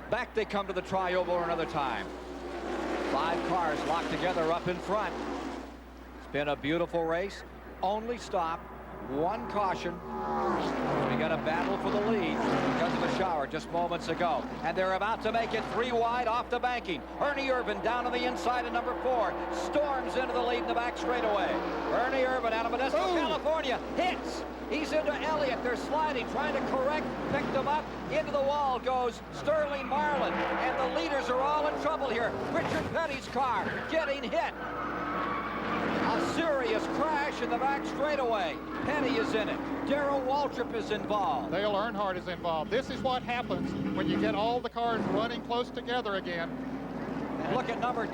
Back they come to the tri-oval another time. 5 cars locked together up in front. It's been a beautiful race. Only stop, 1 caution. We got a battle for the lead because of a shower just moments ago. And they're about to make it 3 wide off the banking. Ernie Irvan down on the inside of number 4. Storms into the lead in the back straightaway. Ernie Irvan out of Modesto, California. Hits. He's into Elliott. They're sliding, trying to correct. Picked him up. Into the wall goes Sterling Marlin. And the leaders are all in trouble here. Richard Petty's car getting hit. A serious crash in the back straightaway. Petty is in it. Darrell Waltrip is involved. Dale Earnhardt is involved. This is what happens when you get all the cars running close together again. And look at number 2.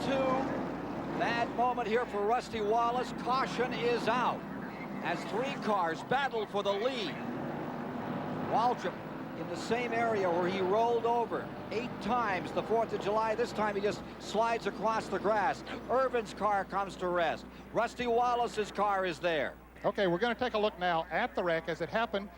Bad moment here for Rusty Wallace. Caution is out as 3 cars battle for the lead. Waltrip in the same area where he rolled over 8 times the 4th of July. This time he just slides across the grass. Irvin's car comes to rest. Rusty Wallace's car is there. Okay, we're going to take a look now at the wreck as it happened.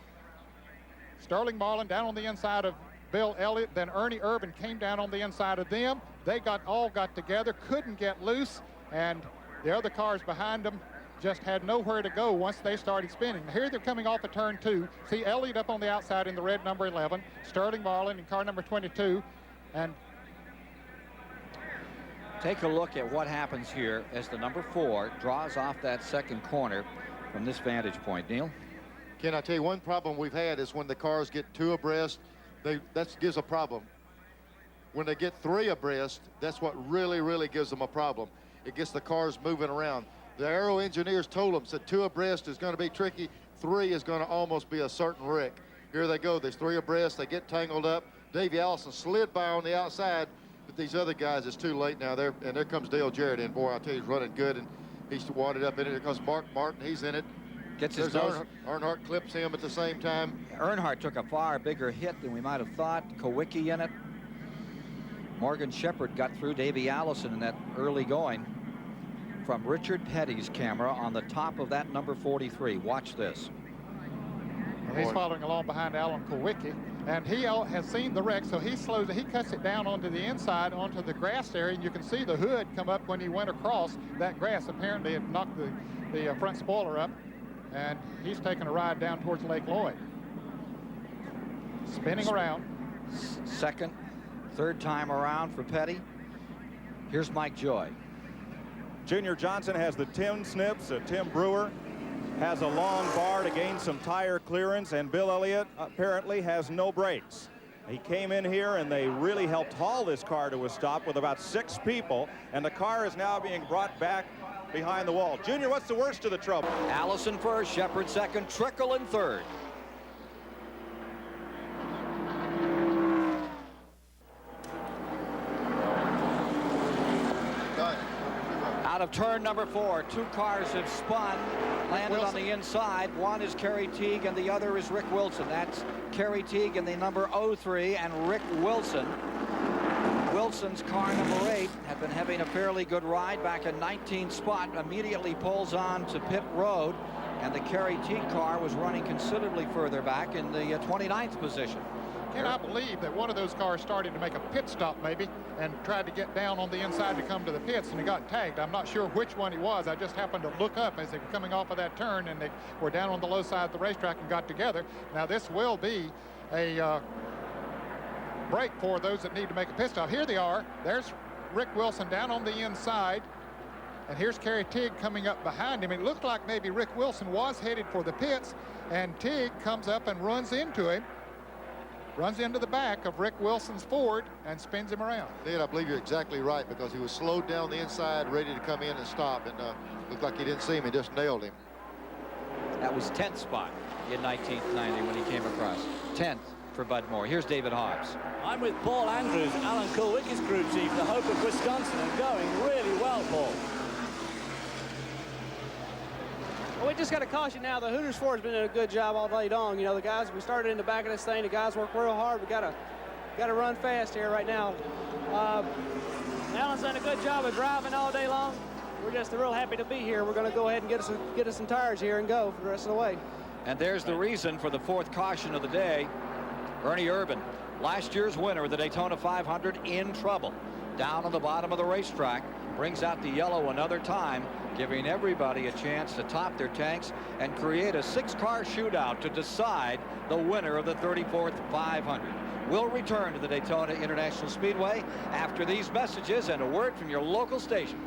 Sterling Marlin down on the inside of Bill Elliott, then Ernie Irvan came down on the inside of them. They all got together, couldn't get loose, and the other cars behind them just had nowhere to go once they started spinning. Here they're coming off of turn 2. See Elliott up on the outside in the red number 11, Sterling Marlin in car number 22, and take a look at what happens here as the number 4 draws off that second corner from this vantage point. Neil? Ken, I tell you, one problem we've had is when the cars get 2 abreast, that gives a problem. When they get 3 abreast, that's what really gives them a problem. It gets the cars moving around. The aero engineers told them, said 2 abreast is going to be tricky. 3 is going to almost be a certain wreck. Here they go. There's 3 abreast. They get tangled up. Davey Allison slid by on the outside, but these other guys, it's too late now. There comes Dale Jarrett in. Boy, I tell you, he's running good, and he's wadded up in it. Here comes Mark Martin. He's in it. Gets his nose. Earnhardt clips him at the same time. Earnhardt took a far bigger hit than we might have thought. Kowicki in it. Morgan Shepherd got through Davey Allison in that early going from Richard Petty's camera on the top of that number 43. Watch this. And he's following along behind Alan Kowicki, and he has seen the wreck, so he slows it. He cuts it down onto the inside, onto the grass area, and you can see the hood come up when he went across that grass. Apparently it knocked the front spoiler up, and he's taking a ride down towards Lake Lloyd. Spinning around. Second, third time around for Petty. Here's Mike Joy. Junior Johnson has the 10 snips. Tim Brewer has a long bar to gain some tire clearance, and Bill Elliott apparently has no brakes. He came in here and they really helped haul this car to a stop with about 6 people, and the car is now being brought back behind the wall. Junior, what's the worst of the trouble? Allison first, Shepherd second, Trickle in third. Out of turn number 4, 2 cars have spun, landed on the inside. One is Kerry Teague and the other is Rick Wilson. That's Kerry Teague in the number 03 and Rick Wilson. Wilson's car number 8 had been having a fairly good ride back in 19th spot, immediately pulls on to pit road, and the Kerry Teague car was running considerably further back in the 29th position. Can I believe that one of those cars started to make a pit stop maybe and tried to get down on the inside to come to the pits, and he got tagged. I'm not sure which one he was. I just happened to look up as they were coming off of that turn, and they were down on the low side of the racetrack and got together. Now this will be a break for those that need to make a pit stop. Here they are. There's Rick Wilson down on the inside, and here's Kerry Teague coming up behind him. It looked like maybe Rick Wilson was headed for the pits, and Teague comes up and runs into him. Runs into the back of Rick Wilson's Ford and spins him around. Ed, I believe you're exactly right, because he was slowed down the inside, ready to come in and stop, and looked like he didn't see him. He just nailed him. That was 10th spot in 1990 when he came across. 10th for Bud Moore. Here's David Hobbs. I'm with Paul Andrews, Alan Kulwicki's crew chief, the Hope of Wisconsin, and going really well, Paul. Well, we just got to caution now. The Hooters 4 has been doing a good job all day long. You know, the guys, we started in the back of this thing. The guys work real hard. We got to run fast here right now. Alan's done a good job of driving all day long. We're just real happy to be here. We're going to go ahead and get us some tires here and go for the rest of the way. And there's the reason for the 4th caution of the day. Ernie Irvan, last year's winner of the Daytona 500, in trouble. Down on the bottom of the racetrack, brings out the yellow another time, giving everybody a chance to top their tanks and create a 6-car shootout to decide the winner of the 34th 500. We'll return to the Daytona International Speedway after these messages and a word from your local station.